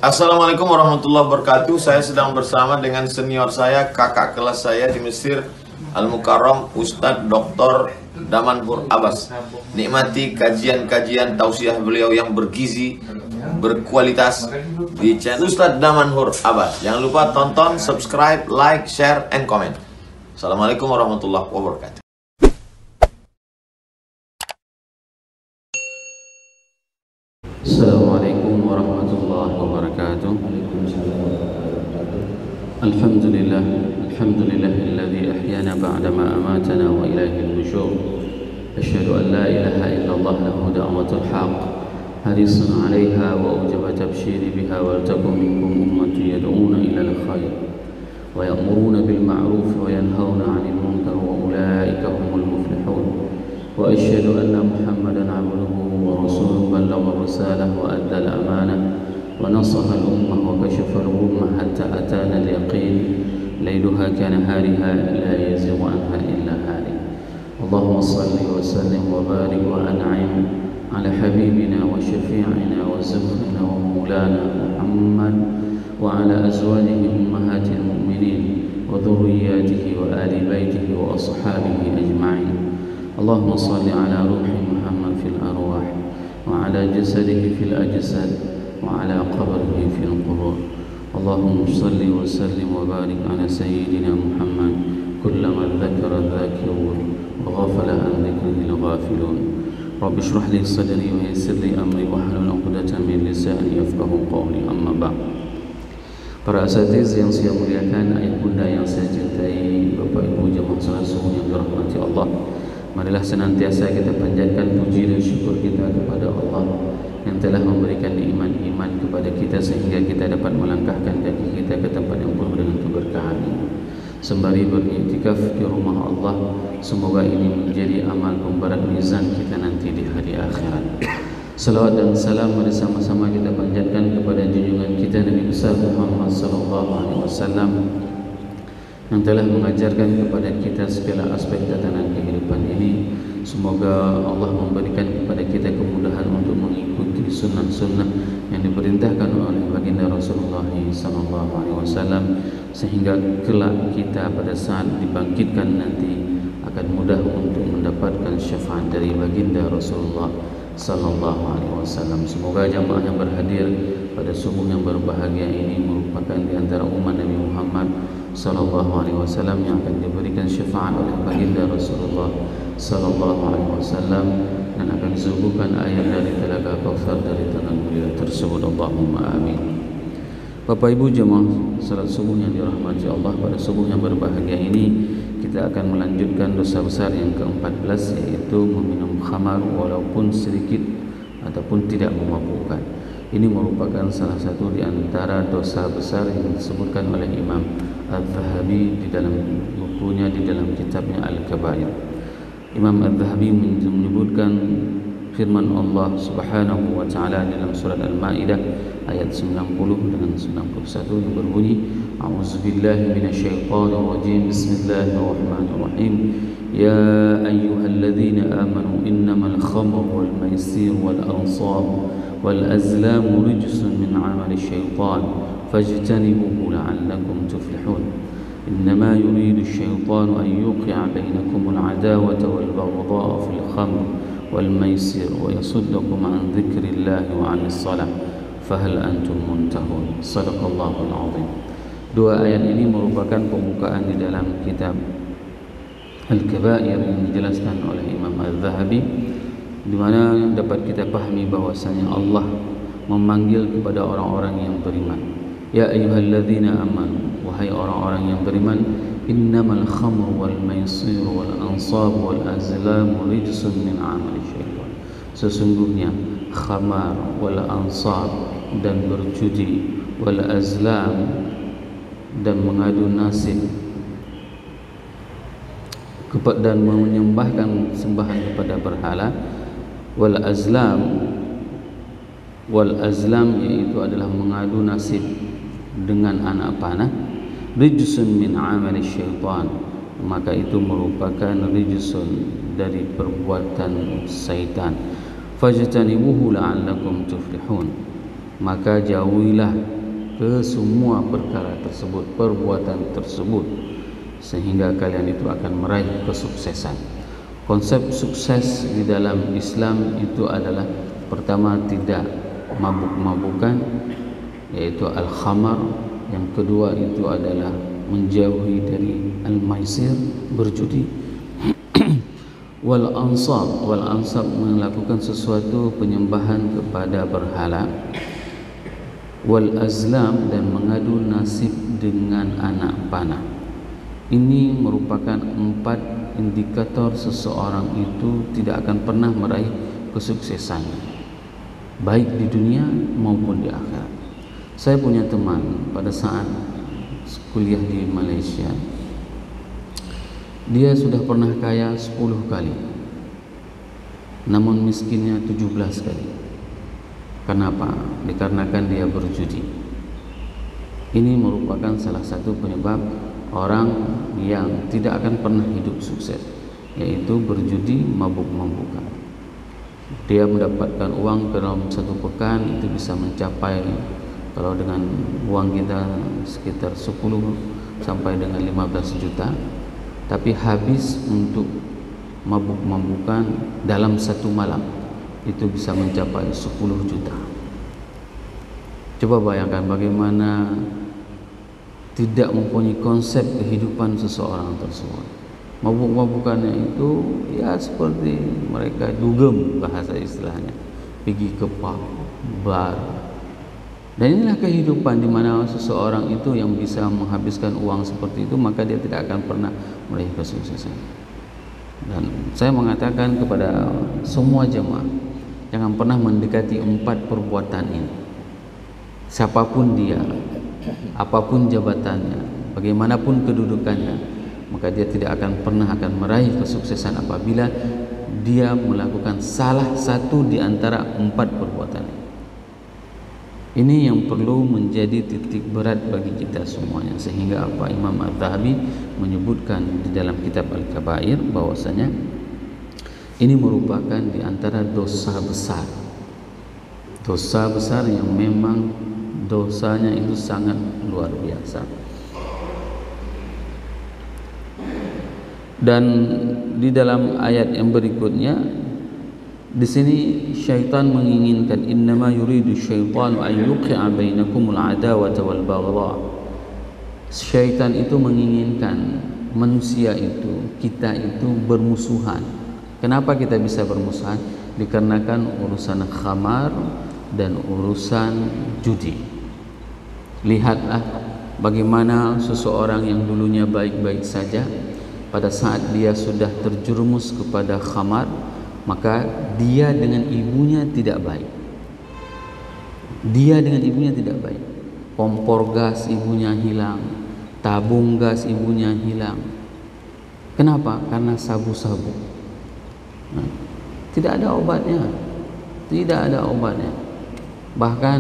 Assalamualaikum warahmatullahi wabarakatuh. Saya sedang bersama dengan senior saya, kakak kelas saya di Mesir, Al-Mukarram, Ustadz Dr. Damanhur Abbas. Nikmati kajian-kajian tausiah beliau yang bergizi, berkualitas di channel Ustadz Damanhur Abbas. Jangan lupa tonton, subscribe, like, share, and comment. Assalamualaikum warahmatullahi wabarakatuh. Assalamualaikum warahmatullahi wabarakatuh. Alhamdulillahilladzi ahyana ba'dama amatana wa ilaihil nusyur. Asyhadu an la ilaha illallah lahu da'watul haqq, harisun 'alaiha wa ujaba tabsyiri biha wa takum minkum ummatun yad'una ilal khair wa ya'muruna bil ma'ruf wa yanhauna 'anil munkar wa ulaika humul muflihun. Wa asyhadu anna Muhammadan 'abduhu ورسول بلغ الرسالة وأدى الأمانة ونصح الأمة وكشف الغمة حتى أتانا اليقين ليلها كنهارها لا يزيغ عنها إلا هالك. اللهم صل وسلم وبارك وأنعم على حبيبنا وشفيعنا وزخرنا ومولانا محمد وعلى أزواجه أمهات المؤمنين وذرياته وآل بيته وأصحابه أجمعين. اللهم صل على روح محمد في الأرواح وعلى جسده في الأجساد وعلى قبره في القبور. اللهم صل وسلم وبارك على سيدنا محمد كلما ذكر الذاكرون وغفل عن ذكره الغافلون. رب اشرح لي صدري ويسر لي أمري واحلل عقدة من لساني يفقهوا قولي. أما بعد. Para asatiz yang saya muliakan, ayah bunda yang saya cintai, bapak ibu jemaah salat subuh yang dirahmati Allah, marilah senantiasa kita panjatkan puji dan syukur kita kepada Allah yang telah memberikan nikmat iman kepada kita sehingga kita dapat melangkahkan kaki kita ke tempat yang penuh dengan keberkahan ini. Sembari beriktikaf di rumah Allah, semoga ini menjadi amal pemberat mizan kita nanti di hari akhirat. Salawat dan salam mari sama-sama kita panjatkan kepada junjungan kita Nabi besar Muhammad sallallahu alaihi wasallam yang telah mengajarkan kepada kita segala aspek tatanan kehidupan ini. Semoga Allah memberikan kepada kita kemudahan untuk mengikuti sunnah-sunnah yang diperintahkan oleh baginda Rasulullah SAW, sehingga kelak kita pada saat dibangkitkan nanti akan mudah untuk mendapatkan syafaat dari baginda Rasulullah SAW. Semoga jamaah yang berhadir pada subuh yang berbahagia ini merupakan di antara umat Nabi Muhammad sallallahu alaihi wasallam yang akan diberikan syafaat oleh baginda Rasulullah sallallahu alaihi wasallam dan akan disuguhkan air dari telaga Kautsar dari tangan mulia tersebut. Allahumma amin. Bapak Ibu jemaah salat subuh yang dirahmati Allah, pada subuh yang berbahagia ini kita akan melanjutkan dosa besar yang ke-14, yaitu meminum khamar walaupun sedikit ataupun tidak memabukkan. Ini merupakan salah satu di antara dosa besar yang disebutkan oleh Imam Al-Zahabi di dalam bukunya, di dalam kitabnya Al-Kabair. Imam Al-Zahabi menyebutkan firman Allah Subhanahu wa taala dalam surat Al-Maidah ayat 90 dan 91 yang berbunyi, A'udzubillahi minasyaitonir rajim. Bismillahirrahmanirrahim. Ya ayyuhalladzina amanu innamal khamru wal maisir wal ansab wal azlamu rijsun min 'amali syaitan fajtanibuhu la'allakum tuflihun. Innama yuridu asy-syaitanu an yuqi'a bainakum al-'adawata wal baghdha'a fil khamr wal maisir wa yasuddakum 'an dzikrillahi wa 'anis shalah fahal antum muntahun. Shadaqallahul 'azim. Dua ayat ini merupakan pembukaan di dalam kitab Al-Kabair yang dijelaskan oleh Imam Al-Zahabi, di mana dapat kita pahami bahwasanya Allah memanggil kepada orang-orang yang beriman. Ya ayyuhalladzina amanu, wahai orang-orang yang beriman, innamal khamru wal maisir wal ansab wal azlam rijsun min 'amali syaitan. Sesungguhnya khamar wal ansab dan berjudi wal azlam dan mengadu nasib dan menyembahkan sembahan kepada berhala, wal azlam yaitu adalah mengadu nasib dengan anak panah, rijsun min 'amali syaitan, maka itu merupakan rijsun dari perbuatan syaitan. Fajtanibuhu la'allakum tuflihun, maka jauhilah ke semua perkara tersebut, perbuatan tersebut, sehingga kalian itu akan meraih kesuksesan. Konsep sukses di dalam Islam itu adalah pertama tidak mabuk-mabukan, yaitu al-khamar. Yang kedua itu adalah menjauhi dari al-maisir, berjudi. Wal ansab melakukan sesuatu penyembahan kepada berhala. Wal azlam, dan mengadu nasib dengan anak panah. Ini merupakan 4 indikator seseorang itu tidak akan pernah meraih kesuksesan, baik di dunia maupun di akhirat. Saya punya teman pada saat kuliah di Malaysia, dia sudah pernah kaya 10 kali, namun miskinnya 17 kali. Kenapa? Dikarenakan dia berjudi. Ini merupakan salah satu penyebab orang yang tidak akan pernah hidup sukses, yaitu berjudi, mabuk-mabukan. Dia mendapatkan uang dalam 1 pekan itu bisa mencapai, kalau dengan uang kita sekitar 10 sampai dengan 15 juta, tapi habis untuk mabuk-mabukan dalam 1 malam itu bisa mencapai 10 juta. Coba bayangkan bagaimana tidak mempunyai konsep kehidupan seseorang tersebut. Mabuk-mabukannya itu ya seperti mereka dugem, bahasa istilahnya, pergi ke pub, bar. Dan inilah kehidupan di mana seseorang itu yang bisa menghabiskan uang seperti itu, maka dia tidak akan pernah meraih kesuksesan. Dan saya mengatakan kepada semua jemaah, jangan pernah mendekati 4 perbuatan ini. Siapapun dia, apapun jabatannya, bagaimanapun kedudukannya, maka dia tidak akan pernah meraih kesuksesan apabila dia melakukan salah satu di antara 4 perbuatan ini. Ini yang perlu menjadi titik berat bagi kita semuanya, sehingga apa Imam Adz-Dzahabi menyebutkan di dalam kitab Al-Kabair bahwasanya ini merupakan di antara dosa besar. Dosa besar yang memang dosanya itu sangat luar biasa. Dan di dalam ayat yang berikutnya, di sini syaitan menginginkan, innama yuridu syaitanu an yuqi'a bainakumul adawata wal baghdha. Syaitan itu menginginkan manusia itu, kita itu bermusuhan. Kenapa kita bisa bermusuhan? Dikarenakan urusan khamar dan urusan judi. Lihatlah bagaimana seseorang yang dulunya baik-baik saja, pada saat dia sudah terjerumus kepada khamar, maka dia dengan ibunya tidak baik. Dia dengan ibunya tidak baik. Kompor gas ibunya hilang, tabung gas ibunya hilang. Kenapa? Karena sabu-sabu. Nah, tidak ada obatnya. Tidak ada obatnya. Bahkan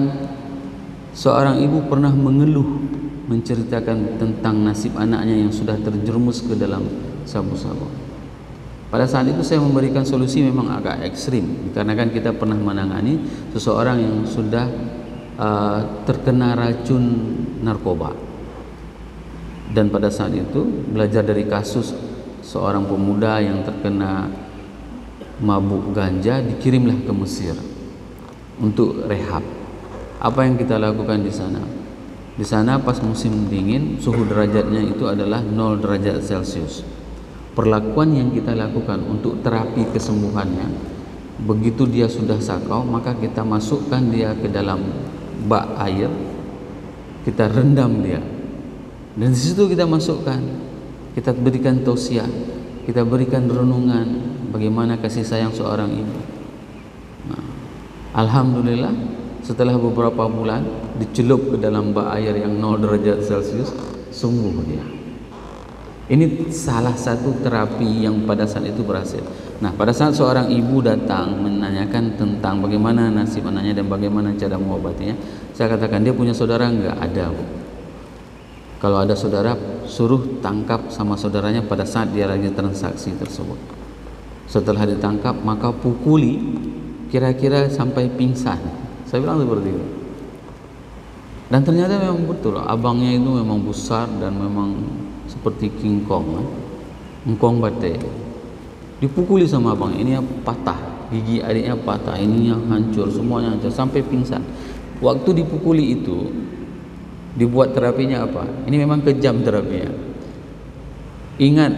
seorang ibu pernah mengeluh, menceritakan tentang nasib anaknya yang sudah terjerumus ke dalam sabu-sabu. Pada saat itu saya memberikan solusi memang agak ekstrim, karena kan kita pernah menangani seseorang yang sudah terkena racun narkoba. Dan pada saat itu belajar dari kasus seorang pemuda yang terkena mabuk ganja, dikirimlah ke Mesir untuk rehab. Apa yang kita lakukan di sana? Di sana pas musim dingin, suhu derajatnya itu adalah 0 derajat Celcius. Perlakuan yang kita lakukan untuk terapi kesembuhannya, begitu dia sudah sakau, maka kita masukkan dia ke dalam bak air, kita rendam dia, dan di situ kita masukkan, kita berikan tausiah, kita berikan renungan bagaimana kasih sayang seorang ibu. Nah, alhamdulillah setelah beberapa bulan dicelup ke dalam bak air yang 0 derajat Celcius, sembuh dia. Ini salah satu terapi yang pada saat itu berhasil. Nah, pada saat seorang ibu datang menanyakan tentang bagaimana nasib anaknya dan bagaimana cara mengobatinya, saya katakan, dia punya saudara? Enggak ada, Bu. Kalau ada saudara, suruh tangkap sama saudaranya pada saat dia lagi transaksi tersebut. Setelah ditangkap, maka pukuli kira-kira sampai pingsan. Saya bilang seperti itu. Dan ternyata memang betul, abangnya itu memang besar dan memang seperti King Kong, Ngkong Bate. Dipukuli sama abang, ini patah, gigi adiknya patah, ininya hancur, semuanya hancur sampai pingsan. Waktu dipukuli itu dibuat terapinya apa? Ini memang kejam terapinya. Ingat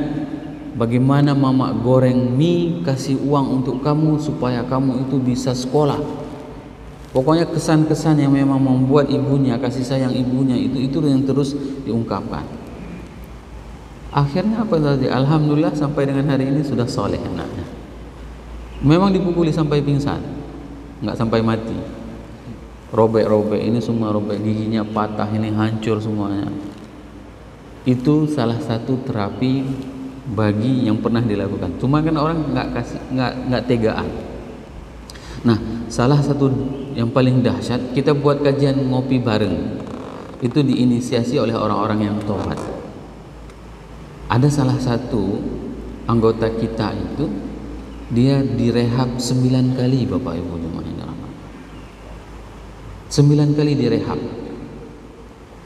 bagaimana mama goreng mie, kasih uang untuk kamu supaya kamu itu bisa sekolah. Pokoknya kesan-kesan yang memang membuat ibunya, kasih sayang ibunya itu yang terus diungkapkan. Akhirnya apa tadi? Alhamdulillah sampai dengan hari ini sudah soleh anaknya. Memang dipukuli sampai pingsan, nggak sampai mati. Robek-robek, ini semua robek, giginya patah, ini hancur semuanya. Itu salah satu terapi bagi yang pernah dilakukan. Cuma kan orang nggak tegaan. Nah, salah satu yang paling dahsyat, kita buat kajian ngopi bareng. Itu diinisiasi oleh orang-orang yang tobat. Ada salah satu anggota kita itu, dia direhab 9 kali, Bapak Ibu jemaah. 9 kali direhab.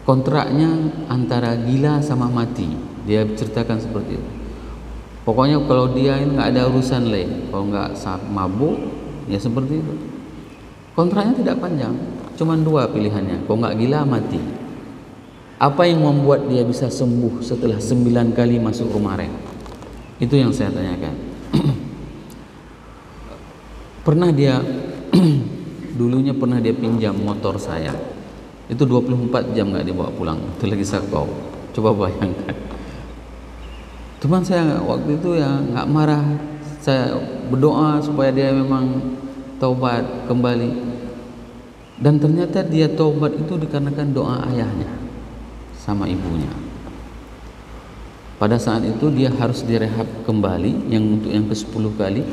Kontraknya antara gila sama mati. Dia ceritakan seperti itu. Pokoknya kalau dia ini nggak ada urusan lain, kalau nggak mabuk, ya seperti itu. Kontraknya tidak panjang, cuma 2 pilihannya. Kalau nggak gila, mati. Apa yang membuat dia bisa sembuh setelah 9 kali masuk rumah reh? Itu yang saya tanyakan. Pernah dia dulunya pernah dia pinjam motor saya. Itu 24 jam nggak dibawa pulang. Itu lagi sakau. Coba bayangkan. Cuman saya waktu itu ya nggak marah. Saya berdoa supaya dia memang taubat kembali. Dan ternyata dia taubat itu dikarenakan doa ayahnya sama ibunya. Pada saat itu dia harus direhab kembali untuk yang ke-10 kali.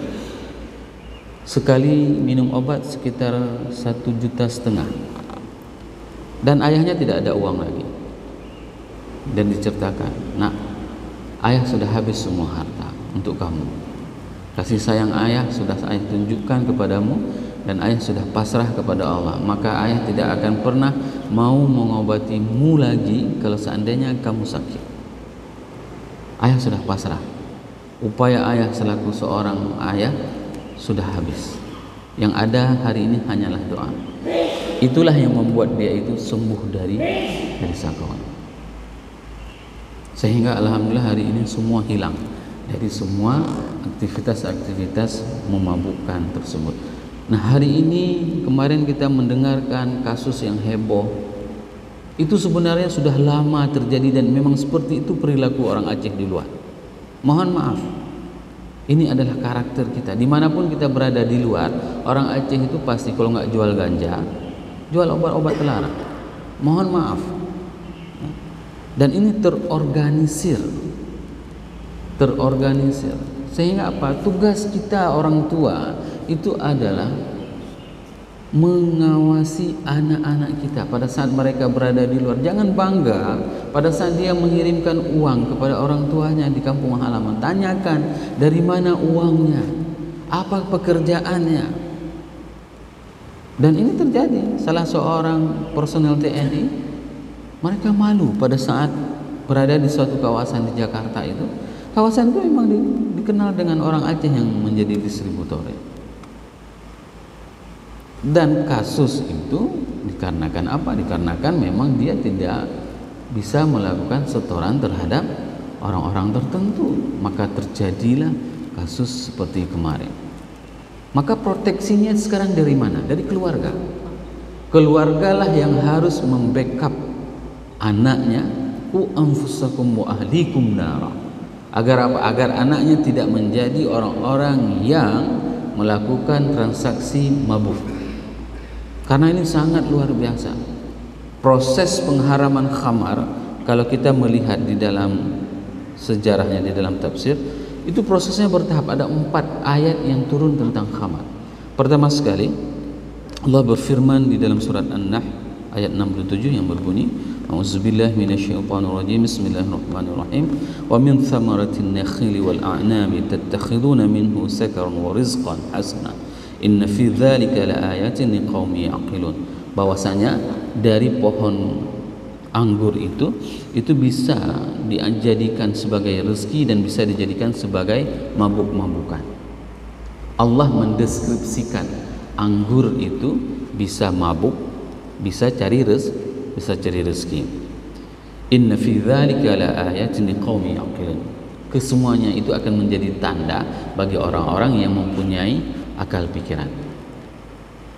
Sekali minum obat sekitar 1,5 juta. Dan ayahnya tidak ada uang lagi. Dan diceritakan, "Nak, ayah sudah habis semua harta untuk kamu. Kasih sayang ayah sudah saya tunjukkan kepadamu dan ayah sudah pasrah kepada Allah. Maka ayah tidak akan pernah mau mengobatimu lagi kalau seandainya kamu sakit. Ayah sudah pasrah. Upaya ayah selaku seorang ayah sudah habis. Yang ada hari ini hanyalah doa." Itulah yang membuat dia itu sembuh dari sakauan. Sehingga alhamdulillah hari ini semua hilang dari semua aktivitas-aktivitas memabukkan tersebut. Nah, hari ini kemarin kita mendengarkan kasus yang heboh. Itu sebenarnya sudah lama terjadi dan memang seperti itu perilaku orang Aceh di luar. Mohon maaf, ini adalah karakter kita. Dimanapun kita berada di luar, orang Aceh itu pasti kalau nggak jual ganja, jual obat-obat terlarang. Mohon maaf. Dan ini terorganisir. Sehingga apa? Tugas kita orang tua itu adalah mengawasi anak-anak kita pada saat mereka berada di luar. Jangan bangga pada saat dia mengirimkan uang kepada orang tuanya di kampung halaman. Tanyakan dari mana uangnya, apa pekerjaannya. Dan ini terjadi. Salah seorang personel TNI, mereka malu pada saat berada di suatu kawasan di Jakarta itu. Kawasan itu memang dikenal dengan orang Aceh yang menjadi distributor. Dan kasus itu dikarenakan apa? Dikarenakan memang dia tidak bisa melakukan setoran terhadap orang-orang tertentu. Maka terjadilah kasus seperti kemarin. Maka proteksinya sekarang dari mana? Dari keluarga. Keluargalah yang harus membackup anaknya. Ku anfusakum wa ahlikum nara. Agar apa? Agar anaknya tidak menjadi orang-orang yang melakukan transaksi mabuk. Karena ini sangat luar biasa. Proses pengharaman khamar, kalau kita melihat di dalam sejarahnya, di dalam tafsir, itu prosesnya bertahap. Ada 4 ayat yang turun tentang khamar. Pertama sekali, Allah berfirman di dalam surat An-Nahl ayat 67 yang berbunyi, A'udzubillahi minasyaitonirrajim. Bismillahirrahmanirrahim. Wa min thamaratin nakhili wal a'nami tattakhiduna minhu sakaran wa rizqan hasana. Inna fi dzalika laayatin liqaumin yaqilun. Bahwasanya dari pohon anggur itu bisa dijadikan sebagai rezeki dan bisa dijadikan sebagai mabuk-mabukan. Allah mendeskripsikan anggur itu bisa mabuk, bisa cari rezeki. Inna fi dzalika la ayatin liqaumin yaqilun. Kesemuanya itu akan menjadi tanda bagi orang-orang yang mempunyai akal pikiran.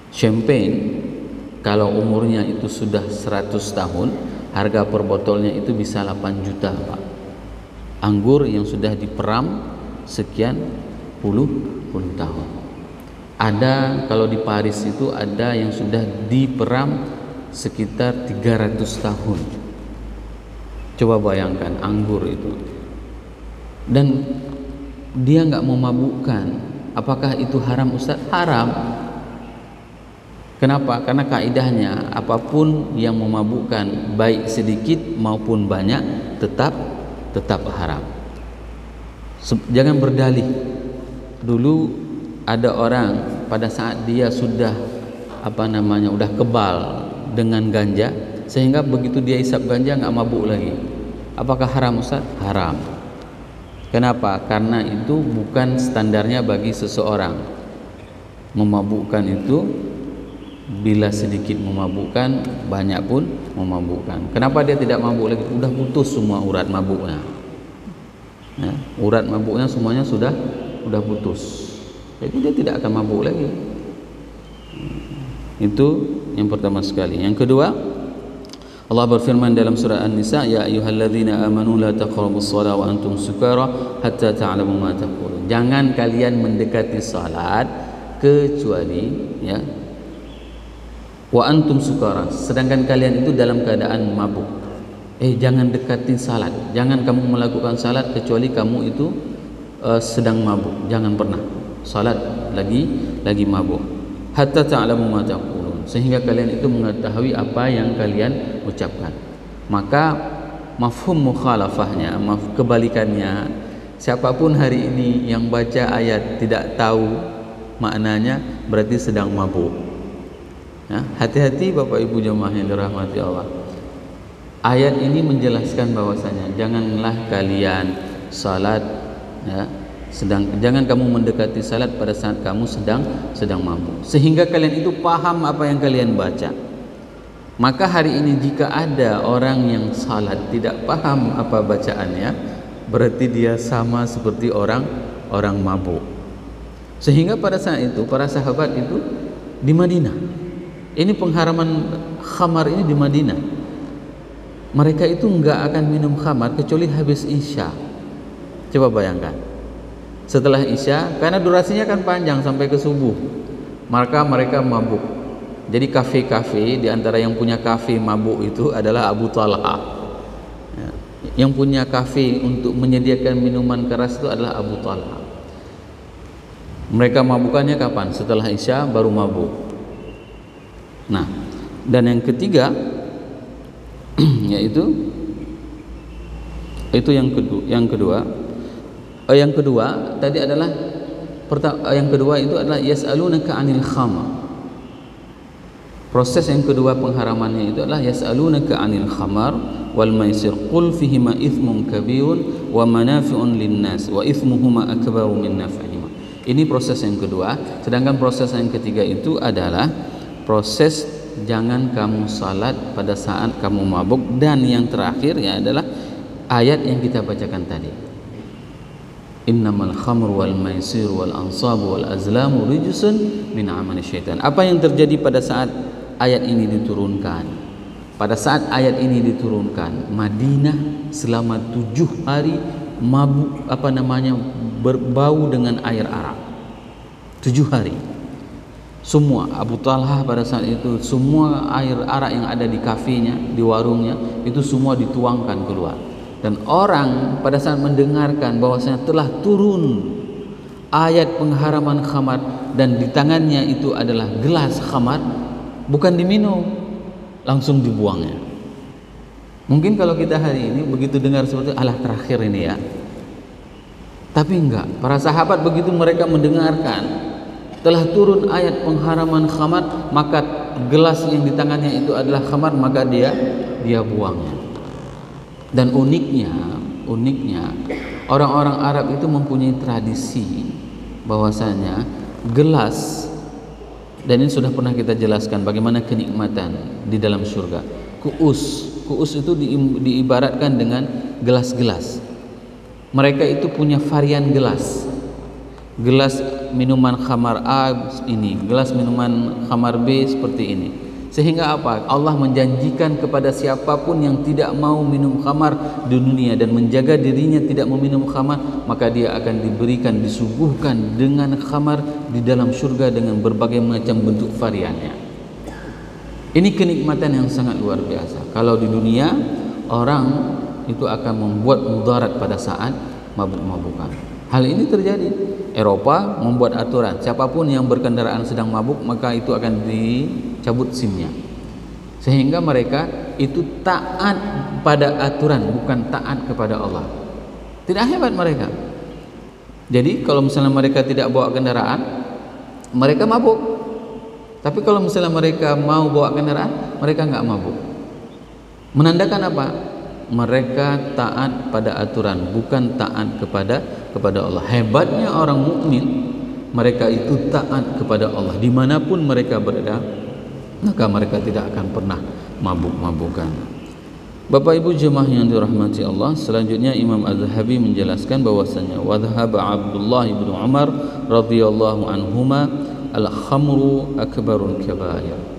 Champagne kalau umurnya itu sudah 100 tahun, harga per botolnya itu bisa 8 juta, Pak. Anggur yang sudah diperam sekian puluh tahun. Ada kalau di Paris itu ada yang sudah diperam sekitar 300 tahun. Coba bayangkan anggur itu. Dan dia nggak memabukkan. Apakah itu haram, Ustaz? Haram. Kenapa? Karena kaidahnya apapun yang memabukkan baik sedikit maupun banyak tetap haram. Jangan berdalih. Dulu ada orang pada saat dia sudah udah kebal dengan ganja, sehingga begitu dia isap ganja nggak mabuk lagi. Apakah haram, Ustaz? Haram. Kenapa? Karena itu bukan standarnya bagi seseorang. Memabukkan itu bila sedikit memabukkan, banyak pun memabukkan. Kenapa dia tidak mabuk lagi? Udah putus semua urat mabuknya. Nah, urat mabuknya semuanya sudah putus. Jadi dia tidak akan mabuk lagi. Itu yang pertama sekali. Yang kedua, Allah berfirman dalam surah An-Nisa, ya ayyuhalladzina amanu la taqrabus shalah wa antum sukara hatta ta'lamu ma taqulun. Jangan kalian mendekati salat kecuali wa antum sukara, sedangkan kalian itu dalam keadaan mabuk. Jangan dekati salat. Jangan kamu melakukan salat kecuali kamu itu sedang mabuk. Jangan pernah salat lagi mabuk. Hatta ta'lamu ma taqulun, sehingga kalian itu mengetahui apa yang kalian ucapkan. Maka mafhum mukhalafahnya, kebalikannya, siapapun hari ini yang baca ayat tidak tahu maknanya berarti sedang mabuk. Hati-hati Bapak Ibu jemaah yang dirahmati Allah. Ayat ini menjelaskan bahwasanya janganlah kalian salat jangan kamu mendekati salat pada saat kamu sedang mabuk, sehingga kalian itu paham apa yang kalian baca. Maka hari ini jika ada orang yang salat tidak paham apa bacaannya, berarti dia sama seperti orang mabuk. Sehingga pada saat itu para sahabat itu di Madinah, ini pengharaman khamar ini di Madinah, mereka itu enggak akan minum khamar kecuali habis Isya. Coba bayangkan, setelah Isya, karena durasinya kan panjang sampai ke subuh, maka mereka mabuk. Jadi kafe-kafe, di antara yang punya kafe mabuk itu adalah Abu Talha. Yang punya kafe untuk menyediakan minuman keras itu adalah Abu Talha. Mereka mabukannya kapan? Setelah Isya baru mabuk. Nah, dan yang ketiga yaitu yang kedua tadi adalah yang kedua itu adalah yas'alunaka 'anil khamr. Proses yang kedua pengharamannya itu adalah yas'alunaka 'anil khamr wal maisir qul fihima ithmun kabirun wa manafi'un linnas wa ithmuhuma akbaru min naf'ihima. Ini proses yang kedua. Sedangkan proses yang ketiga itu adalah proses jangan kamu salat pada saat kamu mabuk, dan yang terakhir adalah ayat yang kita bacakan tadi. Innamal khamru wal maisir wal ansabu wal azlamu rijsun min amali syaitan. Apa yang terjadi pada saat ayat ini diturunkan? Pada saat ayat ini diturunkan, Madinah selama 7 hari mabuk berbau dengan air arak. 7 hari. Semua Abu Talha pada saat itu, semua air arak yang ada di kafenya, di warungnya, itu semua dituangkan keluar. Dan orang pada saat mendengarkan bahwasanya telah turun ayat pengharaman khamar dan di tangannya itu adalah gelas khamar, bukan diminum, langsung dibuangnya. Mungkin kalau kita hari ini begitu dengar seperti alah terakhir ini ya. Tapi enggak, para sahabat begitu mereka mendengarkan telah turun ayat pengharaman khamar, maka gelas yang di tangannya itu adalah khamar, maka dia buangnya. Dan uniknya orang-orang Arab itu mempunyai tradisi bahwasanya gelas, dan ini sudah pernah kita jelaskan bagaimana kenikmatan di dalam surga. Kuus itu diibaratkan dengan gelas-gelas. Mereka itu punya varian gelas. Gelas minuman khamar A ini, gelas minuman khamar B seperti ini. Sehingga apa? Allah menjanjikan kepada siapapun yang tidak mau minum khamar di dunia dan menjaga dirinya tidak meminum khamar, maka dia akan disuguhkan dengan khamar di dalam surga dengan berbagai macam bentuk variannya. Ini kenikmatan yang sangat luar biasa. Kalau di dunia orang itu akan membuat mudarat pada saat mabuk-mabukan. Hal ini terjadi. Eropa membuat aturan, siapapun yang berkendaraan sedang mabuk maka itu akan dicabut SIM-nya. Sehingga mereka itu taat pada aturan, bukan taat kepada Allah. Tidak hebat mereka. Jadi kalau misalnya mereka tidak bawa kendaraan, mereka mabuk. Tapi kalau misalnya mereka mau bawa kendaraan, mereka nggak mabuk. Menandakan apa? Mereka taat pada aturan, bukan taat kepada Allah. Hebatnya orang mukmin, mereka itu taat kepada Allah dimanapun mereka berada, maka mereka tidak akan pernah mabuk-mabukan. Bapak Ibu jemaah yang dirahmati Allah, selanjutnya Imam Az-Zahabi menjelaskan bahwasanya wadhhaba Abdullah bin Umar radhiyallahu anhuma al-khamru akbarul kabair.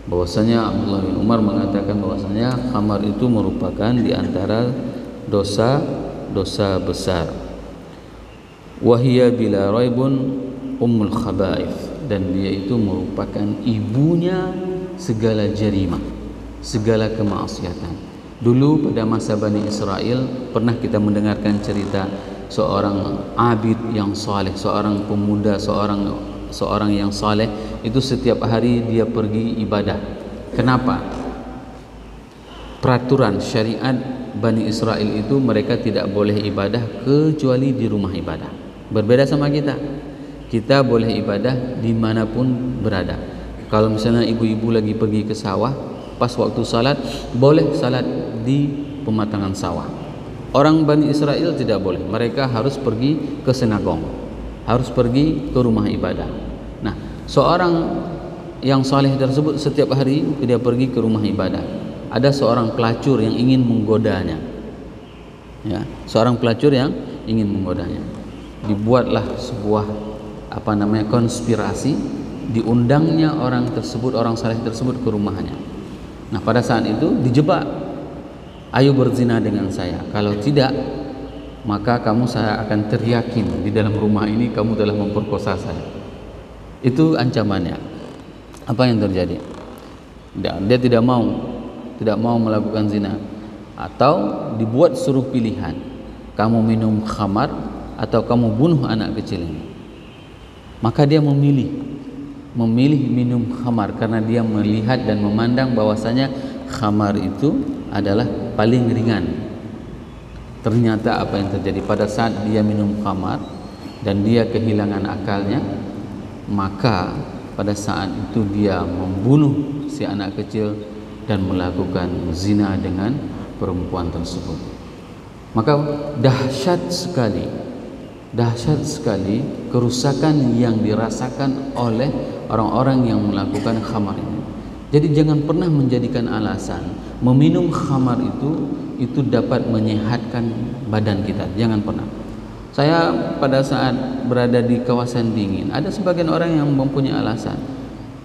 Bahwasanya Abdullah bin Umar mengatakan bahwasanya khamar itu merupakan di antara dosa besar. Wahia bila raibun ummul khaba'ith, dan dia itu merupakan ibunya segala jarimah, segala kemaksiatan. Dulu pada masa Bani Israel pernah kita mendengarkan cerita seorang abid yang saleh, seorang pemuda, seorang yang saleh itu setiap hari dia pergi ibadah. Kenapa? Peraturan syariat Bani Israel itu mereka tidak boleh ibadah kecuali di rumah ibadah. Berbeda sama kita. Kita boleh ibadah dimanapun berada. Kalau misalnya ibu-ibu lagi pergi ke sawah, pas waktu salat boleh salat di pematangan sawah. Orang Bani Israel tidak boleh. Mereka harus pergi ke sinagog, harus pergi ke rumah ibadah. Nah, seorang yang saleh tersebut setiap hari dia pergi ke rumah ibadah. Ada seorang pelacur yang ingin menggodanya. Ya, seorang pelacur yang ingin menggodanya. Dibuatlah sebuah konspirasi, diundangnya orang saleh tersebut ke rumahnya. Nah, pada saat itu dijebak, ayo berzina dengan saya, kalau tidak maka saya akan teriakin di dalam rumah ini kamu telah memperkosa saya. Itu ancamannya. Apa yang terjadi? Dia tidak mau melakukan zina, atau dibuat suruh pilihan, kamu minum khamar atau kamu bunuh anak kecil ini. Maka dia memilih minum khamar karena dia melihat dan memandang bahwasanya khamar itu adalah paling ringan. Ternyata apa yang terjadi pada saat dia minum khamar dan dia kehilangan akalnya, maka pada saat itu dia membunuh si anak kecil dan melakukan zina dengan perempuan tersebut. Maka dahsyat sekali kerusakan yang dirasakan oleh orang-orang yang melakukan khamar ini. Jadi jangan pernah menjadikan alasan meminum khamar itu dapat menyehatkan badan kita. Jangan pernah. Saya pada saat berada di kawasan dingin, ada sebagian orang yang mempunyai alasan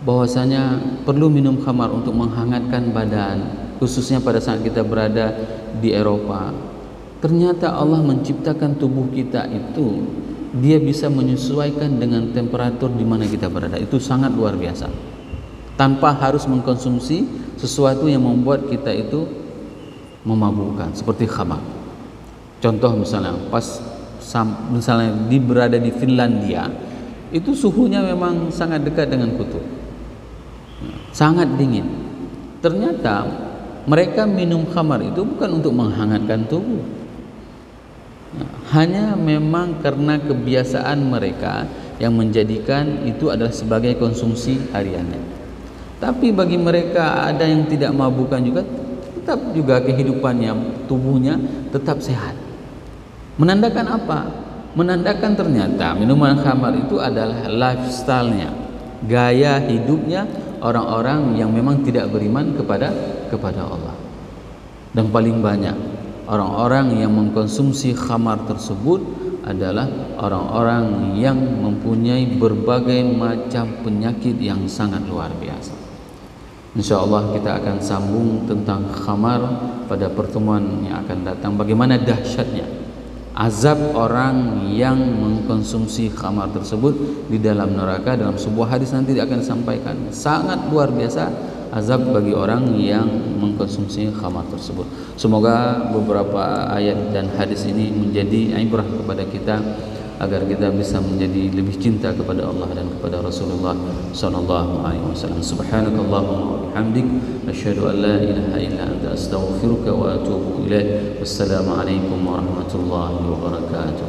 bahwasanya perlu minum khamar untuk menghangatkan badan, khususnya pada saat kita berada di Eropa. Ternyata Allah menciptakan tubuh kita itu, dia bisa menyesuaikan dengan temperatur di mana kita berada. Itu sangat luar biasa. Tanpa harus mengkonsumsi sesuatu yang membuat kita itu memabukkan, seperti khamar. Contoh misalnya berada di Finlandia, itu suhunya memang sangat dekat dengan kutub, sangat dingin. Ternyata mereka minum khamar itu bukan untuk menghangatkan tubuh, hanya memang karena kebiasaan mereka yang menjadikan itu adalah sebagai konsumsi hariannya. Tapi bagi mereka ada yang tidak mabukan juga, tetap juga kehidupannya, tubuhnya tetap sehat. Menandakan apa? Menandakan ternyata minuman khamar itu adalah lifestyle-nya, gaya hidupnya orang-orang yang memang tidak beriman kepada Allah. Dan paling banyak orang-orang yang mengkonsumsi khamar tersebut adalah orang-orang yang mempunyai berbagai macam penyakit yang sangat luar biasa. InsyaAllah kita akan sambung tentang khamar pada pertemuan yang akan datang. Bagaimana dahsyatnya azab orang yang mengkonsumsi khamar tersebut di dalam neraka. Dalam sebuah hadis nanti akan disampaikan, sangat luar biasa azab bagi orang yang mengkonsumsi khamar tersebut. Semoga beberapa ayat dan hadis ini menjadi ibrah kepada kita, agar kita bisa menjadi lebih cinta kepada Allah dan kepada Rasulullah sallallahu alaihi wasallam. Subhanakallahumma wa bihamdik, asyhadu an la ilaha illa anta, astaghfiruka wa atubu ilaik. Wassalamu alaikum warahmatullahi wabarakatuh.